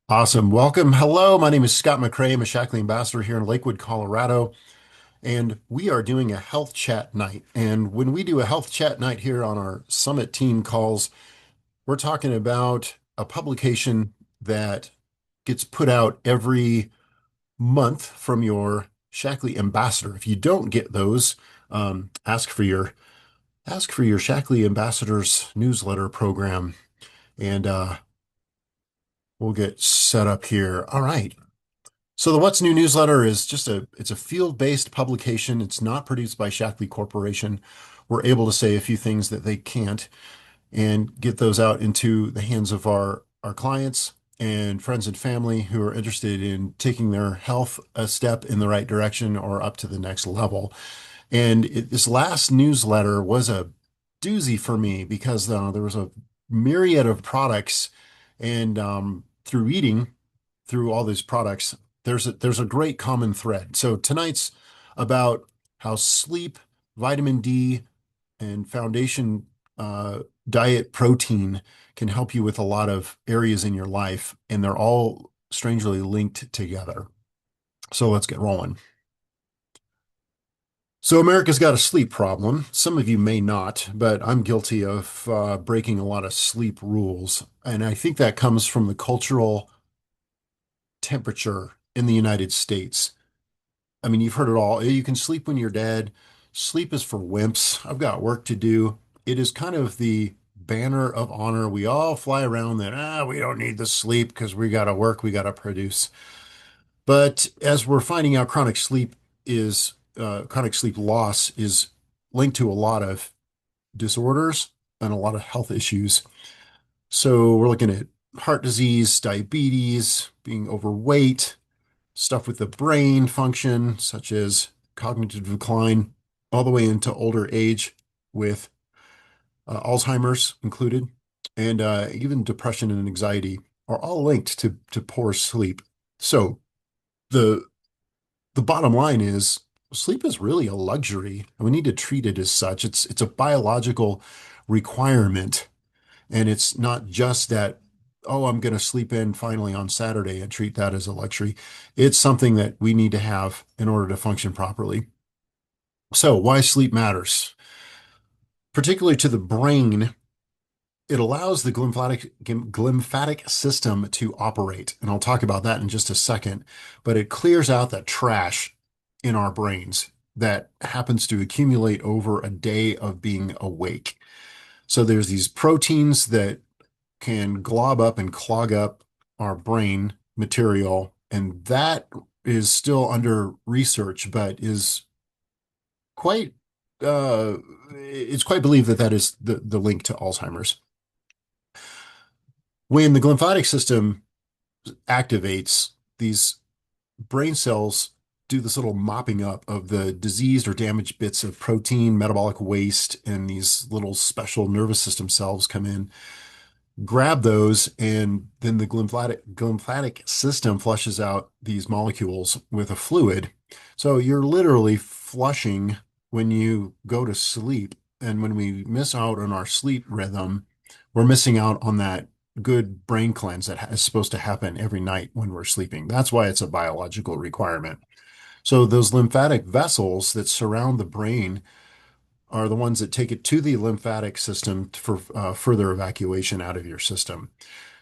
Awesome. Welcome. Hello, my name is Scott McCrae. I'm a Shackley ambassador here in Lakewood, Colorado, and we are doing a health chat night. And when we do a health chat night here on our summit team calls, we're talking about a publication that gets put out every month from your Shackley ambassador. If you don't get those, ask for your Shackley ambassadors newsletter program, and we'll get set up here. All right. So the What's New newsletter is it's a field-based publication. It's not produced by Shackley Corporation. We're able to say a few things that they can't and get those out into the hands of our clients and friends and family who are interested in taking their health a step in the right direction or up to the next level. And this last newsletter was a doozy for me because there was a myriad of products, and through eating through all these products, there's a great common thread. So tonight's about how sleep, vitamin D, and foundation diet protein can help you with a lot of areas in your life, and they're all strangely linked together. So let's get rolling. So America's got a sleep problem. Some of you may not, but I'm guilty of breaking a lot of sleep rules. And I think that comes from the cultural temperature in the United States. I mean, you've heard it all. You can sleep when you're dead. Sleep is for wimps. I've got work to do. It is kind of the banner of honor. We all fly around that, we don't need the sleep because we got to work, we got to produce. But as we're finding out, chronic sleep loss is linked to a lot of disorders and a lot of health issues. So we're looking at heart disease, diabetes, being overweight, stuff with the brain function, such as cognitive decline, all the way into older age with Alzheimer's included, and even depression and anxiety are all linked to poor sleep. So the the bottom line is sleep is really a luxury, and we need to treat it as such. It's a biological requirement, and it's not just that, oh, I'm going to sleep in finally on Saturday and treat that as a luxury. It's something that we need to have in order to function properly. So, why sleep matters, particularly to the brain. It allows the glymphatic system to operate, and I'll talk about that in just a second. But it clears out that trash in our brains that happens to accumulate over a day of being awake. So there's these proteins that can glob up and clog up our brain material, and that is still under research, but is quite it's quite believed that that is the link to Alzheimer's. When the glymphatic system activates, these brain cells do this little mopping up of the diseased or damaged bits of protein, metabolic waste, and these little special nervous system cells come in, grab those, and then the glymphatic system flushes out these molecules with a fluid. So you're literally flushing when you go to sleep. And when we miss out on our sleep rhythm, we're missing out on that good brain cleanse that is supposed to happen every night when we're sleeping. That's why it's a biological requirement. So those lymphatic vessels that surround the brain are the ones that take it to the lymphatic system for further evacuation out of your system.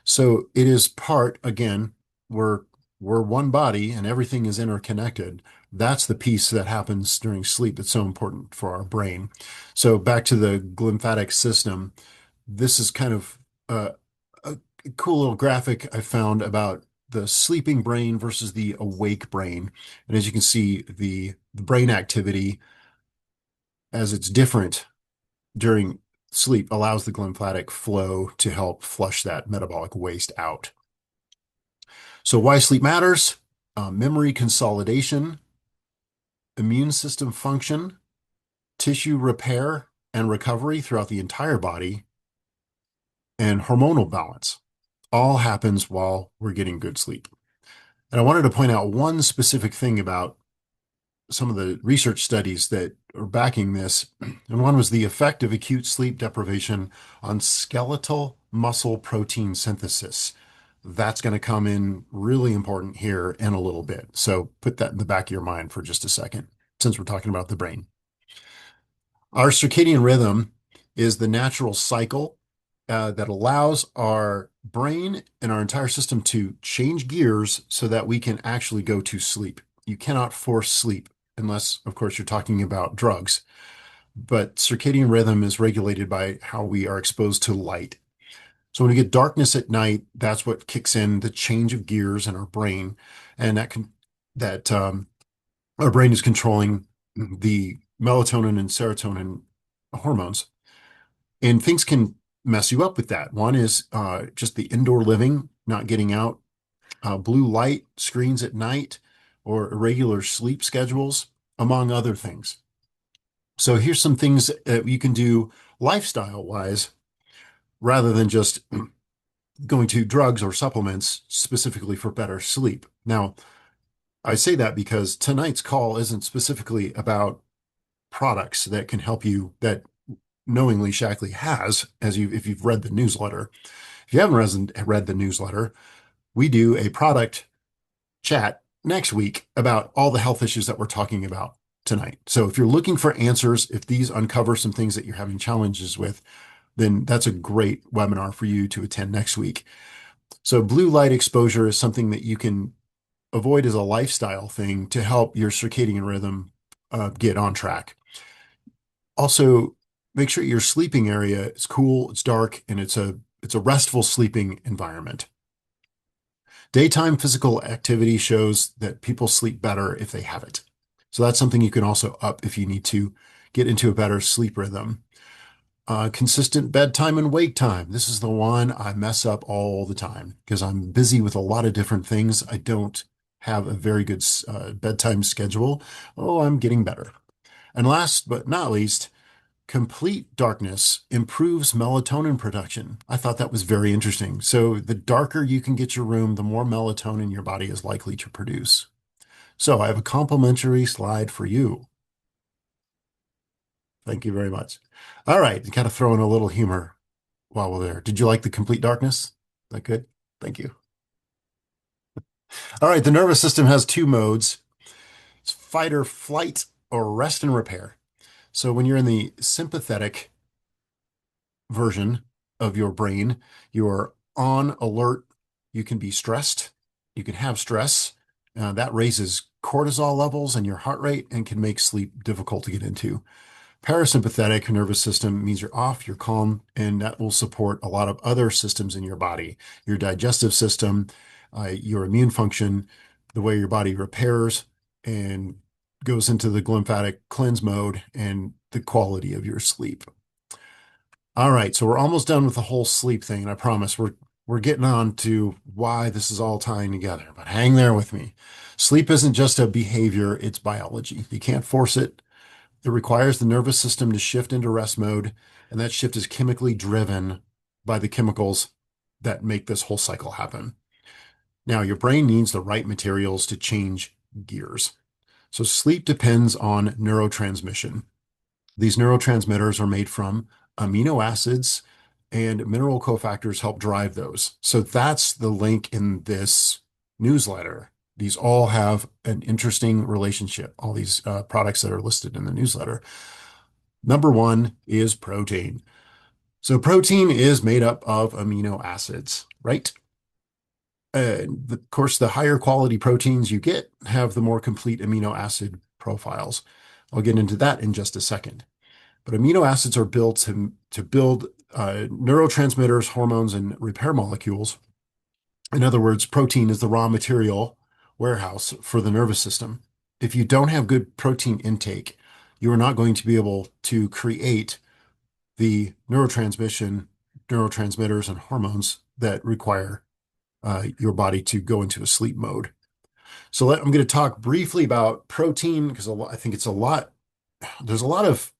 So it is part, again, we're one body and everything is interconnected. That's the piece that happens during sleep that's so important for our brain. So back to the lymphatic system, this is kind of a cool little graphic I found about the sleeping brain versus the awake brain. And as you can see, the brain activity, as it's different during sleep, allows the glymphatic flow to help flush that metabolic waste out. So why sleep matters: memory consolidation, immune system function, tissue repair and recovery throughout the entire body, and hormonal balance. All happens while we're getting good sleep. And I wanted to point out one specific thing about some of the research studies that are backing this. And one was the effect of acute sleep deprivation on skeletal muscle protein synthesis. That's going to come in really important here in a little bit. So put that in the back of your mind for just a second, since we're talking about the brain. Our circadian rhythm is the natural cycle that allows our brain and our entire system to change gears so that we can actually go to sleep. You cannot force sleep unless, of course, you're talking about drugs. But circadian rhythm is regulated by how we are exposed to light. So when we get darkness at night, that's what kicks in the change of gears in our brain, and that our brain is controlling the melatonin and serotonin hormones. And things can mess you up with that. One is just the indoor living, not getting out, blue light screens at night, or irregular sleep schedules, among other things. So here's some things that you can do lifestyle wise rather than just going to drugs or supplements specifically for better sleep. Now, I say that because tonight's call isn't specifically about products that can help you that knowingly Shackley has, as you if you've read the newsletter. If you haven't read the newsletter, we do a product chat next week about all the health issues that we're talking about tonight. So if you're looking for answers, if these uncover some things that you're having challenges with, then that's a great webinar for you to attend next week. So blue light exposure is something that you can avoid as a lifestyle thing to help your circadian rhythm get on track. Also, make sure your sleeping area is cool, it's dark, and it's a restful sleeping environment. Daytime physical activity shows that people sleep better if they have it. So that's something you can also up if you need to get into a better sleep rhythm. Consistent bedtime and wake time. This is the one I mess up all the time because I'm busy with a lot of different things. I don't have a very good bedtime schedule. Oh, I'm getting better. And last but not least, complete darkness improves melatonin production. I thought that was very interesting. So the darker you can get your room, the more melatonin your body is likely to produce. So I have a complimentary slide for you. Thank you very much. All right, kind of throwing a little humor while we're there. Did you like the complete darkness? Is that good? Thank you. All right, the nervous system has two modes. It's fight or flight or rest and repair. So when you're in the sympathetic version of your brain, you're on alert. You can be stressed. You can have stress. That raises cortisol levels and your heart rate and can make sleep difficult to get into. Parasympathetic nervous system means you're off, you're calm, and that will support a lot of other systems in your body, your digestive system, your immune function, the way your body repairs and goes into the glymphatic cleanse mode, and the quality of your sleep. All right, so we're almost done with the whole sleep thing, and I promise we're getting on to why this is all tying together, but hang there with me. Sleep isn't just a behavior, it's biology. You can't force it. It requires the nervous system to shift into rest mode, and that shift is chemically driven by the chemicals that make this whole cycle happen. Now, your brain needs the right materials to change gears. So sleep depends on neurotransmission. These neurotransmitters are made from amino acids, and mineral cofactors help drive those. So that's the link in this newsletter. These all have an interesting relationship, all these products that are listed in the newsletter. Number one is protein. So protein is made up of amino acids, right? Of course, the higher quality proteins you get have the more complete amino acid profiles. I'll get into that in just a second. But amino acids are built to build neurotransmitters, hormones, and repair molecules. In other words, protein is the raw material warehouse for the nervous system. If you don't have good protein intake, you are not going to be able to create the neurotransmitters, and hormones that require your body to go into a sleep mode. So I'm going to talk briefly about protein because I think there's a lot of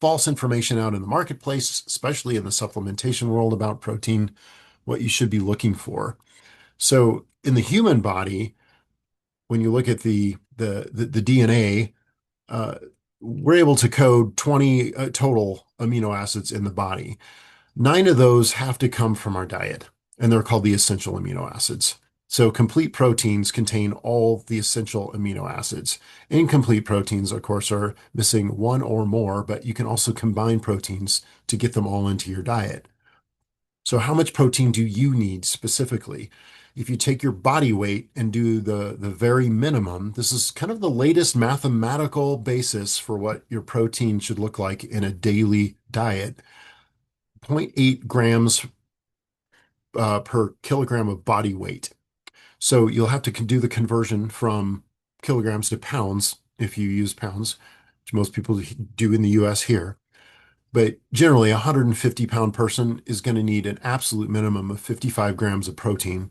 false information out in the marketplace, especially in the supplementation world about protein, what you should be looking for. So in the human body, when you look at the DNA, uh, we're able to code 20 total amino acids in the body. 9 of those have to come from our diet. and they're called the essential amino acids. So complete proteins contain all the essential amino acids. Incomplete proteins, of course, are missing one or more, but you can also combine proteins to get them all into your diet. So how much protein do you need specifically? If you take your body weight and do the very minimum, this is kind of the latest mathematical basis for what your protein should look like in a daily diet. Zero point 0.8 grams per kilogram of body weight. So you'll have to do the conversion from kilograms to pounds if you use pounds, which most people do in the US here. But generally, a 150-pound person is going to need an absolute minimum of 55 grams of protein.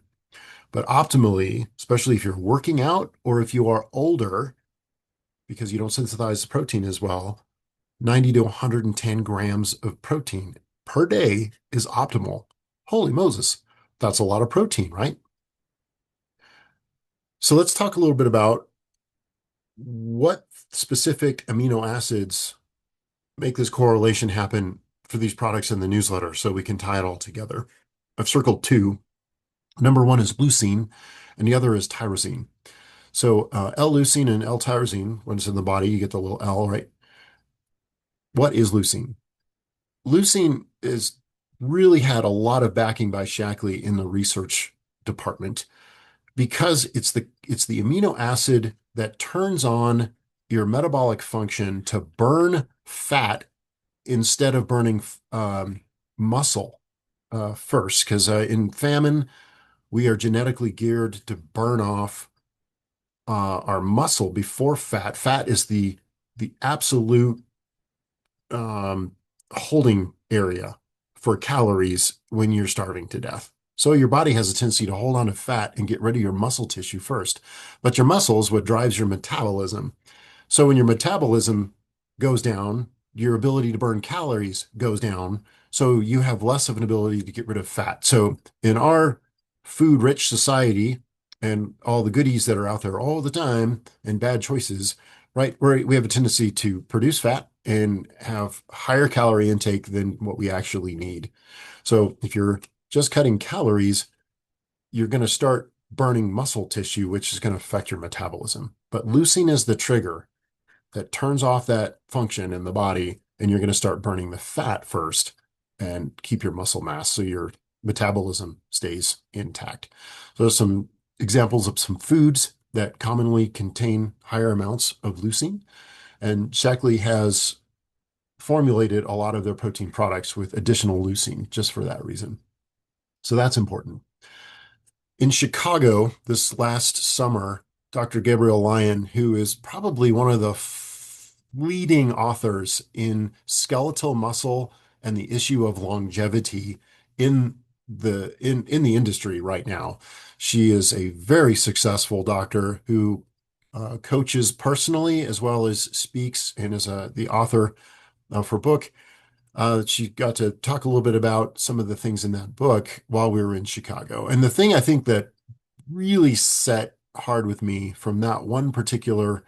But optimally, especially if you're working out or if you are older, because you don't synthesize the protein as well, 90 to 110 grams of protein per day is optimal. Holy Moses, that's a lot of protein, right? So let's talk a little bit about what specific amino acids make this correlation happen for these products in the newsletter so we can tie it all together. I've circled two. Number one is leucine, and the other is tyrosine. So L-leucine and L-tyrosine, when it's in the body, you get the little L, right? What is leucine? Leucine is really had a lot of backing by Shackley in the research department because it's the amino acid that turns on your metabolic function to burn fat instead of burning muscle first. Because in famine, we are genetically geared to burn off our muscle before fat. Fat is the absolute holding area for calories when you're starving to death. So your body has a tendency to hold on to fat and get rid of your muscle tissue first. But your muscle is what drives your metabolism. So when your metabolism goes down, your ability to burn calories goes down. So you have less of an ability to get rid of fat. So in our food-rich society and all the goodies that are out there all the time and bad choices, right? We have a tendency to produce fat and have higher calorie intake than what we actually need. So if you're just cutting calories, you're going to start burning muscle tissue, which is going to affect your metabolism. But leucine is the trigger that turns off that function in the body, and you're going to start burning the fat first and keep your muscle mass so your metabolism stays intact. So there's some examples of some foods that commonly contain higher amounts of leucine, and Shackley has formulated a lot of their protein products with additional leucine just for that reason. So that's important. In Chicago this last summer, Dr. Gabriel Lyon, who is probably one of the leading authors in skeletal muscle and the issue of longevity in the industry right now. She is a very successful doctor who coaches personally as well as speaks and is the author of her book. She got to talk a little bit about some of the things in that book while we were in Chicago. And the thing I think that really set hard with me from that one particular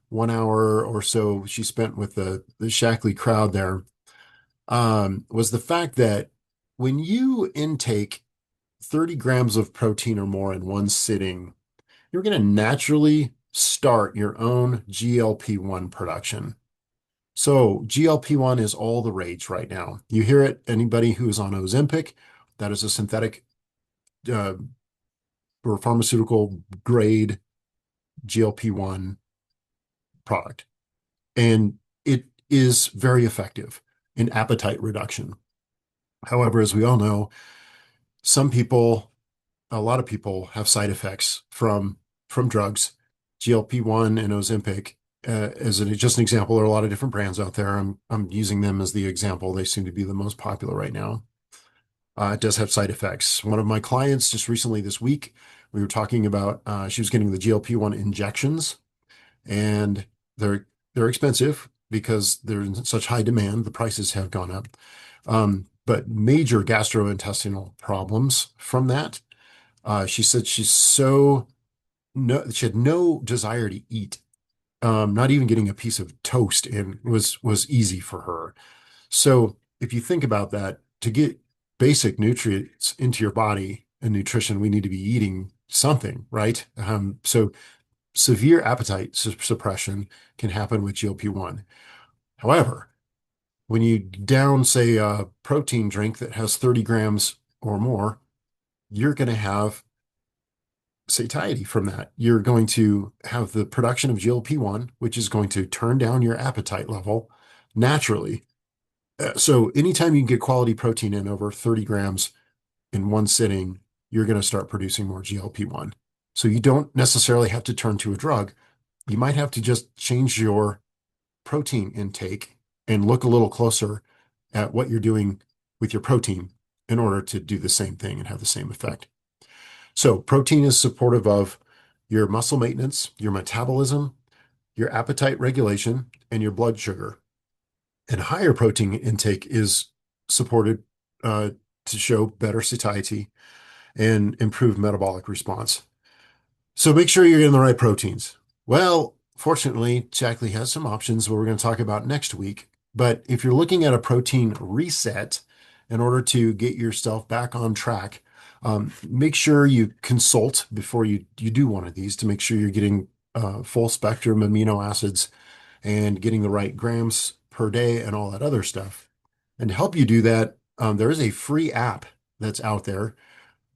1 hour or so she spent with the Shackley crowd there was the fact that when you intake 30 grams of protein or more in one sitting, you're going to naturally start your own GLP-1 production. So GLP-1 is all the rage right now. You hear it, anybody who is on Ozempic, that is a synthetic uh, or pharmaceutical grade GLP-1 product. And it is very effective in appetite reduction. However, as we all know, a lot of people have side effects from drugs. GLP-1 and Ozempic, just an example, there are a lot of different brands out there. I'm using them as the example. They seem to be the most popular right now. It does have side effects. One of my clients just recently this week, we were talking about she was getting the GLP-1 injections, and they're expensive because they're in such high demand. The prices have gone up. But major gastrointestinal problems from that. She said she had no desire to eat. Not even getting a piece of toast in was easy for her. So if you think about that, to get basic nutrients into your body, and nutrition, we need to be eating something, right? So severe appetite suppression can happen with GLP-1. However, when you down, say, a protein drink that has 30 grams or more, you're going to have satiety from that. You're going to have the production of GLP-1, which is going to turn down your appetite level naturally. So anytime you can get quality protein in over 30 grams in one sitting, you're going to start producing more GLP-1. So you don't necessarily have to turn to a drug. You might have to just change your protein intake and look a little closer at what you're doing with your protein in order to do the same thing and have the same effect. So protein is supportive of your muscle maintenance, your metabolism, your appetite regulation, and your blood sugar. And higher protein intake is supported to show better satiety and improve metabolic response. So make sure you're getting the right proteins. Well, fortunately, Shaklee has some options what we're going to talk about next week. But if you're looking at a protein reset in order to get yourself back on track, make sure you consult before you do one of these to make sure you're getting full spectrum amino acids and getting the right grams per day and all that other stuff. And to help you do that, there is a free app that's out there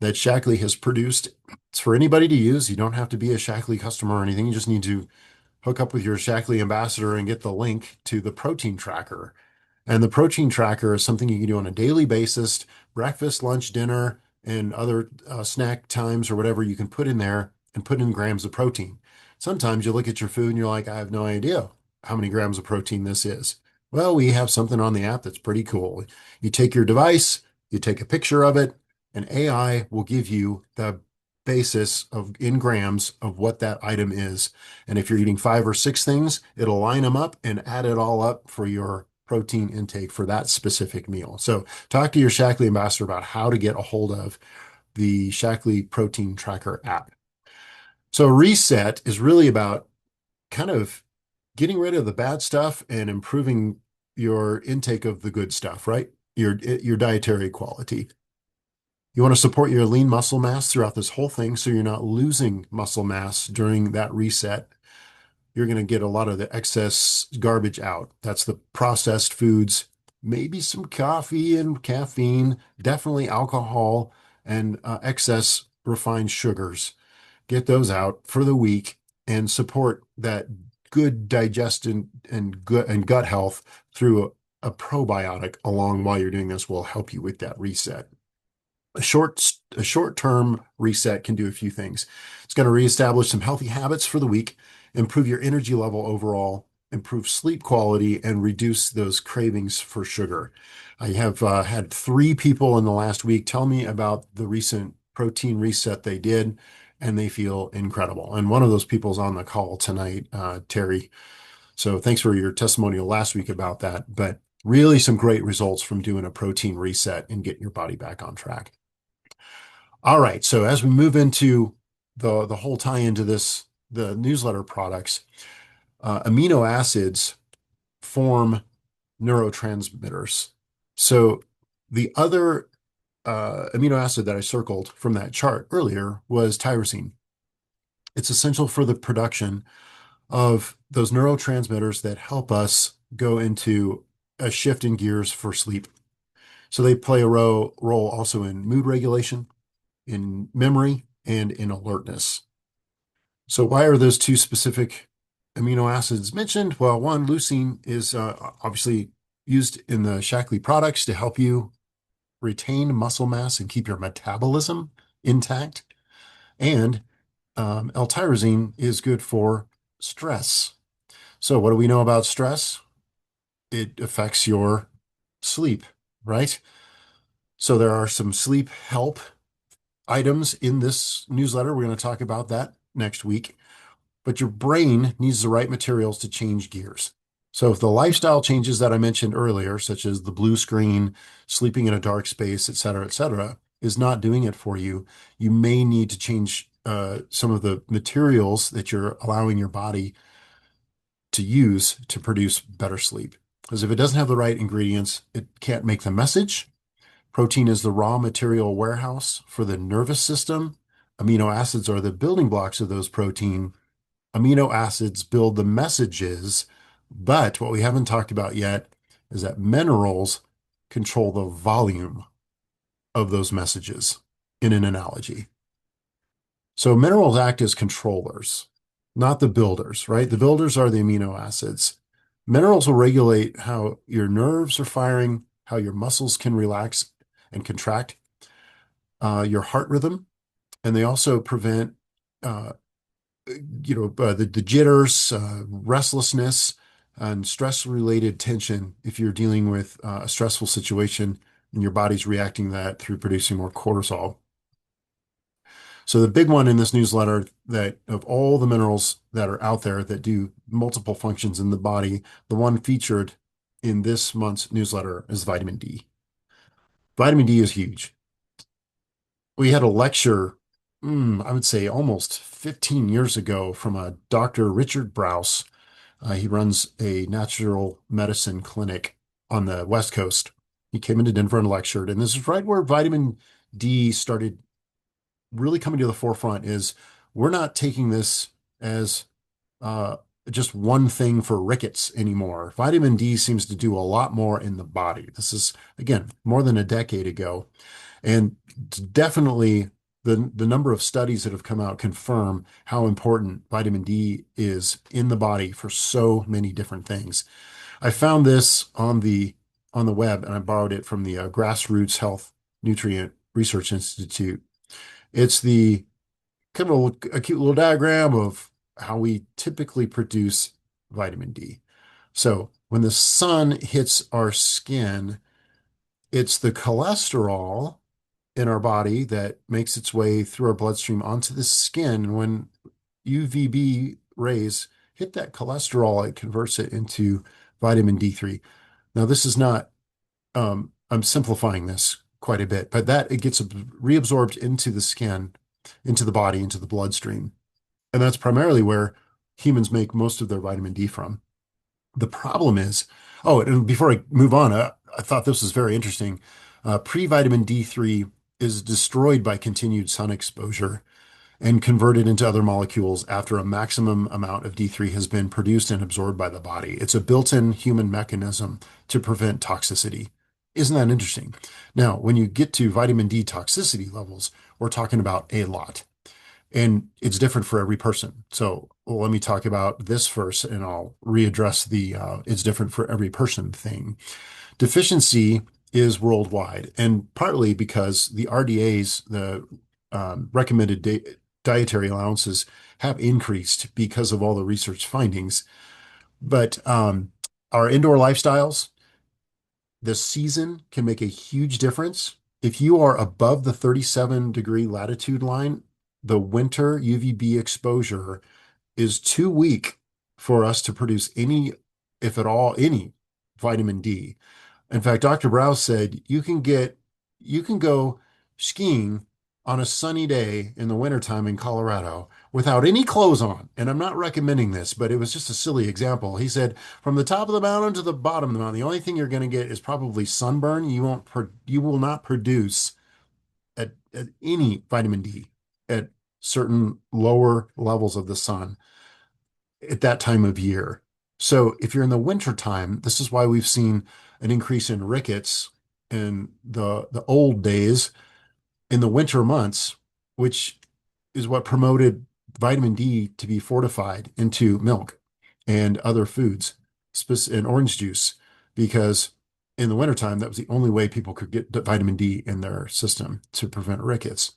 that Shaklee has produced. It's for anybody to use. You don't have to be a Shaklee customer or anything. You just need to hook up with your Shaklee ambassador and get the link to the protein tracker. And the protein tracker is something you can do on a daily basis, breakfast, lunch, dinner, and other snack times or whatever you can put in there and put in grams of protein. Sometimes you look at your food and you're like, I have no idea how many grams of protein this is. Well, we have something on the app that's pretty cool. You take your device, you take a picture of it, and AI will give you the basis of in grams of what that item is. And if you're eating 5 or 6 things, it'll line them up and add it all up for your protein intake for that specific meal. So talk to your Shaklee ambassador about how to get a hold of the Shaklee Protein Tracker app. So reset is really about kind of getting rid of the bad stuff and improving your intake of the good stuff, right? Your dietary quality. You want to support your lean muscle mass throughout this whole thing so you're not losing muscle mass during that reset. You're going to get a lot of the excess garbage out. That's the processed foods, maybe some coffee and caffeine, definitely alcohol and excess refined sugars. Get those out for the week and support that good digestion and gut health through a probiotic along while you're doing this will help you with that reset. A short-term reset can do a few things. It's going to reestablish some healthy habits for the week, improve your energy level overall, improve sleep quality, and reduce those cravings for sugar. I have had 3 people in the last week tell me about the recent protein reset they did, and they feel incredible. And one of those people's on the call tonight, Terry. So thanks for your testimonial last week about that. But really some great results from doing a protein reset and getting your body back on track. All right. So as we move into the whole tie into this, the newsletter products, amino acids form neurotransmitters. So the other amino acid that I circled from that chart earlier was tyrosine. It's essential for the production of those neurotransmitters that help us go into a shift in gears for sleep. So they play a role also in mood regulation, in memory, and in alertness. So why are those 2 specific amino acids mentioned? Well, one, leucine is obviously used in the Shaklee products to help you retain muscle mass and keep your metabolism intact. And L-tyrosine is good for stress. So what do we know about stress? It affects your sleep, right? So there are some sleep help items in this newsletter. We're going to talk about that next week. But your brain needs the right materials to change gears. So if the lifestyle changes that I mentioned earlier, such as the blue screen, sleeping in a dark space, et cetera, is not doing it for you, you may need to change some of the materials that you're allowing your body to use to produce better sleep. Because if it doesn't have the right ingredients, it can't make the message Protein is the raw material warehouse for the nervous system. Amino acids are the building blocks of those protein. Amino acids build the messages, but what we haven't talked about yet is that minerals control the volume of those messages in an analogy. So minerals act as controllers, not the builders, right? The builders are the amino acids. Minerals will regulate how your nerves are firing, how your muscles can relax and contract, your heart rhythm, and they also prevent, uh, the jitters, restlessness, and stress-related tension if you're dealing with a stressful situation and your body's reacting to that through producing more cortisol. So the big one in this newsletter that of all the minerals that are out there that do multiple functions in the body, the one featured in this month's newsletter is vitamin D. Vitamin D is huge. We had a lecture, I would say almost 15 years ago from a Dr. Richard Brous. He runs a natural medicine clinic on the West Coast. He came into Denver and lectured, and this is right where vitamin D started really coming to the forefront is we're not taking this as uh, just one thing for rickets anymore. Vitamin D seems to do a lot more in the body. This is, again, more than a decade ago. And definitely the number of studies that have come out confirm how important vitamin D is in the body for so many different things. I found this on the web and I borrowed it from the Grassroots Health Nutrient Research Institute. It's the kind of a cute little diagram of how we typically produce vitamin D. So when the sun hits our skin, it's the cholesterol in our body that makes its way through our bloodstream onto the skin. And when UVB rays hit that cholesterol, it converts it into vitamin D3. Now, this is not, I'm simplifying this quite a bit, but that it gets reabsorbed into the skin, into the body, into the bloodstream. And that's primarily where humans make most of their vitamin D from. The problem is, oh, and before I move on, I thought this was very interesting. Pre-vitamin D3 is destroyed by continued sun exposure and converted into other molecules after a maximum amount of D3 has been produced and absorbed by the body. It's a built-in human mechanism to prevent toxicity. Isn't that interesting? Now, when you get to vitamin D toxicity levels, we're talking about a lot. And it's different for every person. So let me talk about this first, and I'll readdress the it's different for every person thing. Deficiency is worldwide, and partly because the RDAs, the recommended dietary allowances, have increased because of all the research findings. But our indoor lifestyles, the season can make a huge difference. If you are above the 37-degree latitude line, the winter UVB exposure is too weak for us to produce any, if at all, any vitamin D. In fact, Dr. Browse said you can go skiing on a sunny day in the wintertime in Colorado without any clothes on. And I'm not recommending this, but it was just a silly example. He said, from the top of the mountain to the bottom of the mountain, the only thing you're going to get is probably sunburn. You will not produce at any vitamin D at certain lower levels of the sun at that time of year. So if you're in the winter time, this is why we've seen an increase in rickets in the old days in the winter months, which is what promoted vitamin D to be fortified into milk and other foods, and orange juice, because in the wintertime, that was the only way people could get vitamin D in their system to prevent rickets.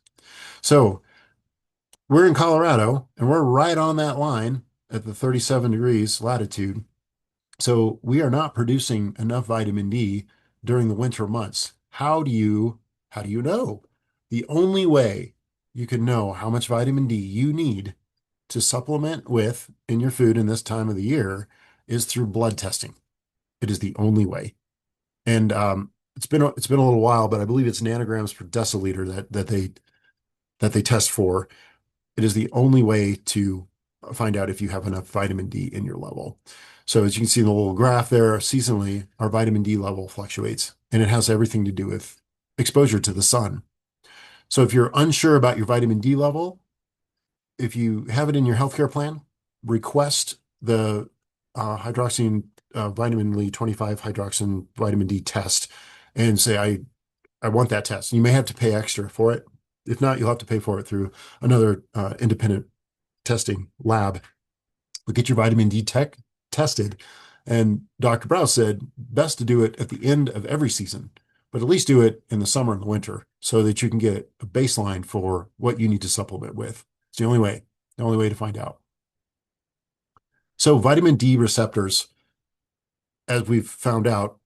So we're in Colorado and we're right on that line at the 37 degrees latitude. So we are not producing enough vitamin D during the winter months. How do you know? The only way you can know how much vitamin D you need to supplement with in your food in this time of the year is through blood testing. It is the only way. And it's been a little while, but I believe it's nanograms per deciliter that they test for. It is the only way to find out if you have enough vitamin D in your level. So as you can see in the little graph there, seasonally, our vitamin D level fluctuates, and it has everything to do with exposure to the sun. So if you're unsure about your vitamin D level, if you have it in your healthcare plan, request the hydroxy vitamin Lee 25 hydroxin vitamin D test and say, I want that test. You may have to pay extra for it. If not, you'll have to pay for it through another independent testing lab. But get your vitamin D tested. And Dr. Brow said best to do it at the end of every season, but at least do it in the summer and the winter so that you can get a baseline for what you need to supplement with. It's the only way to find out. So vitamin D receptors, as we've found out,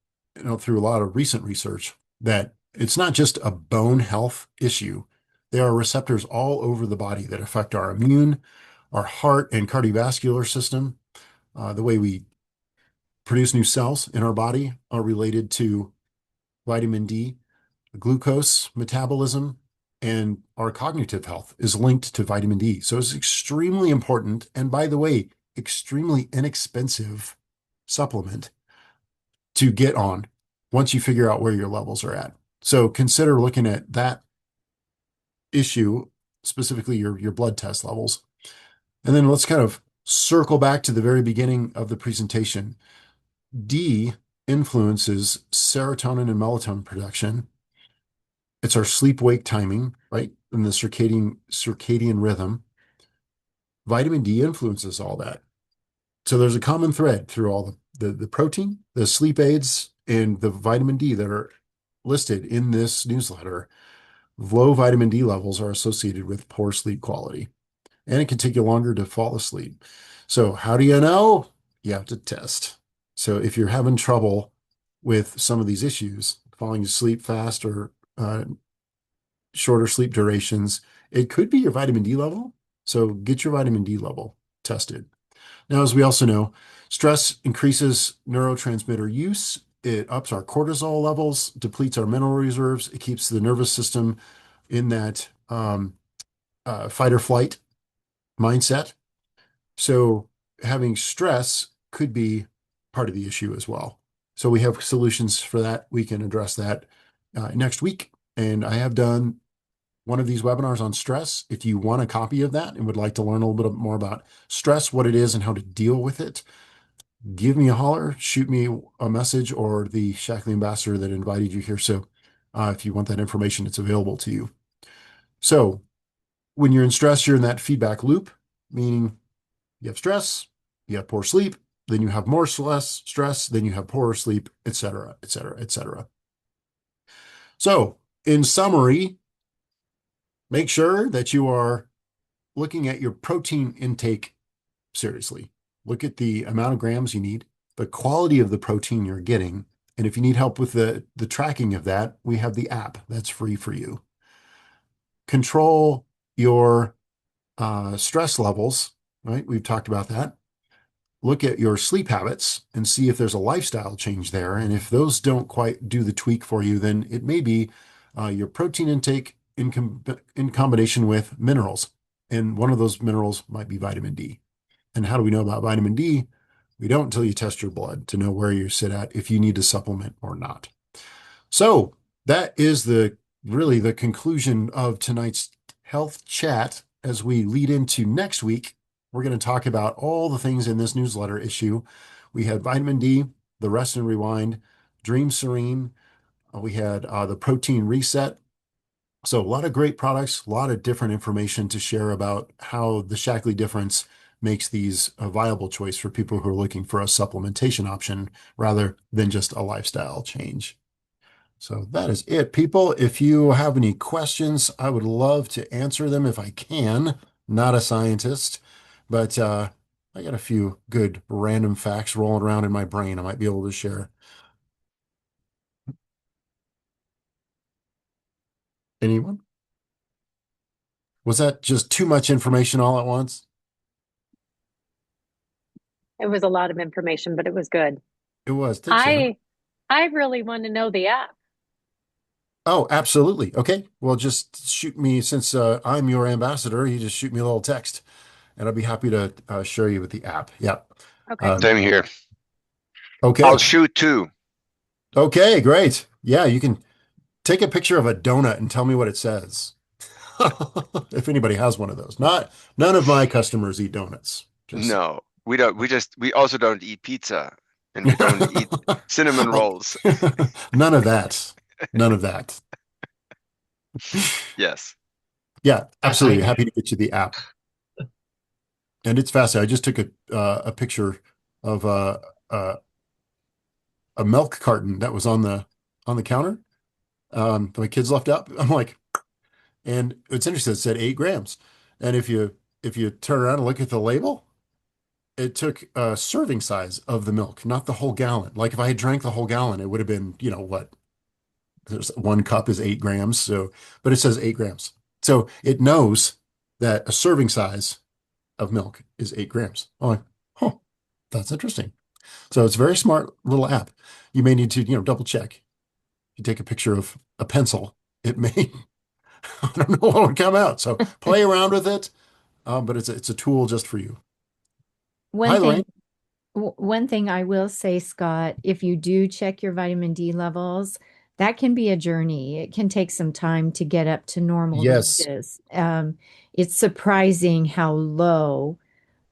through a lot of recent research, that it's not just a bone health issue. There are receptors all over the body that affect our immune, our heart and cardiovascular system. The way we produce new cells in our body are related to vitamin D. Glucose metabolism and our cognitive health is linked to vitamin D. So it's extremely important. And by the way, extremely inexpensive supplement to get on once you figure out where your levels are at. So consider looking at that issue, specifically your blood test levels. And then let's kind of circle back to the very beginning of the presentation. D influences serotonin and melatonin production. It's our sleep-wake timing, right? And the circadian rhythm. Vitamin D influences all that. So there's a common thread through all the protein, the sleep aids, and the vitamin D that are listed in this newsletter. Low vitamin D levels are associated with poor sleep quality, and it can take you longer to fall asleep. So how do you know? You have to test. So if you're having trouble with some of these issues, falling asleep fast or shorter sleep durations, it could be your vitamin D level. So get your vitamin D level tested. Now, as we also know, stress increases neurotransmitter use. It ups our cortisol levels, depletes our mineral reserves. It keeps the nervous system in that fight or flight mindset. So having stress could be part of the issue as well. So we have solutions for that. We can address that next week. And I have done one of these webinars on stress. If you want a copy of that and would like to learn a little bit more about stress, what it is and how to deal with it, give me a holler, shoot me a message, or the Shackley ambassador that invited you here. So if you want that information, it's available to you. So when you're in stress, you're in that feedback loop, meaning you have stress, you have poor sleep, then you have more stress, then you have poorer sleep, et cetera, et cetera, et cetera. So in summary, make sure that you are looking at your protein intake seriously. Look at the amount of grams you need, the quality of the protein you're getting, and if you need help with the tracking of that, we have the app that's free for you. Control your stress levels, right? We've talked about that. Look at your sleep habits and see if there's a lifestyle change there. And if those don't quite do the tweak for you, then it may be your protein intake in combination with minerals. And one of those minerals might be vitamin D. And how do we know about vitamin D? We don't until you test your blood to know where you sit at, if you need to supplement or not. So that is really the conclusion of tonight's health chat. As we lead into next week, we're going to talk about all the things in this newsletter issue. We had vitamin D, the rest and rewind, Dream Serene. We had the protein reset. So a lot of great products, a lot of different information to share about how the Shackley difference makes these a viable choice for people who are looking for a supplementation option rather than just a lifestyle change. So that is it, people. If you have any questions, I would love to answer them if I can. Not a scientist, but I got a few good random facts rolling around in my brain I might be able to share. Anyone? Was that just too much information all at once? It was a lot of information, but it was good. It was. Thanks, Sam. I I really want to know the app. Oh, absolutely. Okay. Well, just shoot me, since I'm your ambassador, you just shoot me a little text and I'll be happy to share you with the app. Yeah. Okay. Um, Same here. I'll okay. shoot too. Okay, great. Yeah, you can. Take a picture of a donut and tell me what it says. If anybody has one of those. None of my customers eat donuts. Just saying. No, we don't. We also don't eat pizza and we don't eat cinnamon rolls. None of that. None of that. Yes. Yeah, I absolutely. do. Happy to get you the app. And it's fascinating. I just took a picture of a milk carton that was on the counter. My kids left out. I'm like, and it's interesting. It said 8 grams, and if you turn around and look at the label, it took a serving size of the milk, not the whole gallon. Like if I had drank the whole gallon, it would have been, you know, what? There's 1 cup is 8 grams. So, but it says 8 grams. So it knows that a serving size of milk is 8 grams. I'm like, huh, that's interesting. So it's a very smart little app. You may need to, you know, double check. You take a picture of a pencil, it may, I don't know what will come out. So play around with it. But it's a tool just for you. Hi, One Lorraine. thing, one thing I will say, Scott, if you do check your vitamin D levels, that can be a journey. It can take some time to get up to normal Yes, ranges. It's surprising how low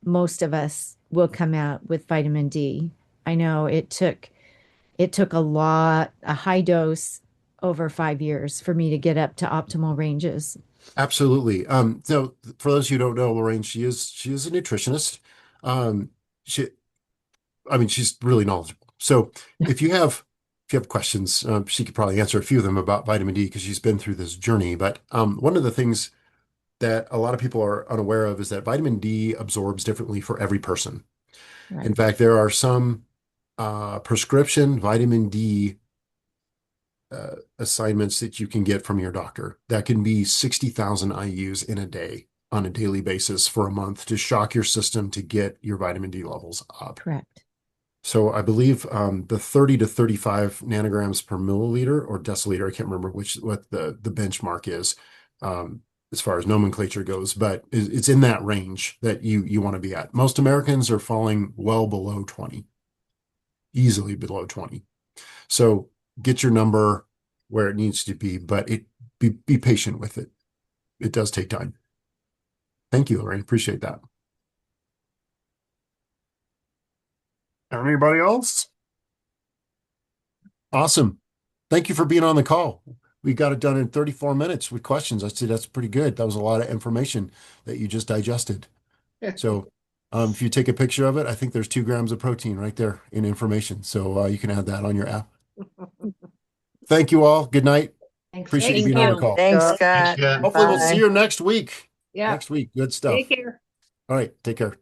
most of us will come out with vitamin D. I know it took a high dose over 5 years for me to get up to optimal ranges. absolutely. So for those who don't know, Lorraine, she is a nutritionist. Um, she, I mean, she's really knowledgeable. So if you have questions, she could probably answer a few of them about vitamin D because she's been through this journey. But one of the things that a lot of people are unaware of is that vitamin D absorbs differently for every person. In Right. fact, there are some prescription vitamin D assignments that you can get from your doctor that can be 60,000 IUs in a day on a daily basis for a month to shock your system to get your vitamin D levels up. Correct. So I believe the 30 to 35 nanograms per milliliter or deciliter, I can't remember what the benchmark is as far as nomenclature goes, but it's in that range that you want to be at. Most Americans are falling well below 20, easily below 20. So get your number where it needs to be, but be patient with it. It does take time. Thank you, Lorraine. Appreciate that. Anybody else? Awesome. Thank you for being on the call. We got it done in 34 minutes with questions. I see that's pretty good. That was a lot of information that you just digested. So if you take a picture of it, I think there's 2 grams of protein right there in information. So you can add that on your app. Thank you all. Good night. Thanks, Appreciate you Thank Scott. being on the you. call. Thanks, Thanks, Scott. Scott. Hopefully we'll see Bye. you next week. Yeah. Next week. Good Take stuff. care. All right. Take care.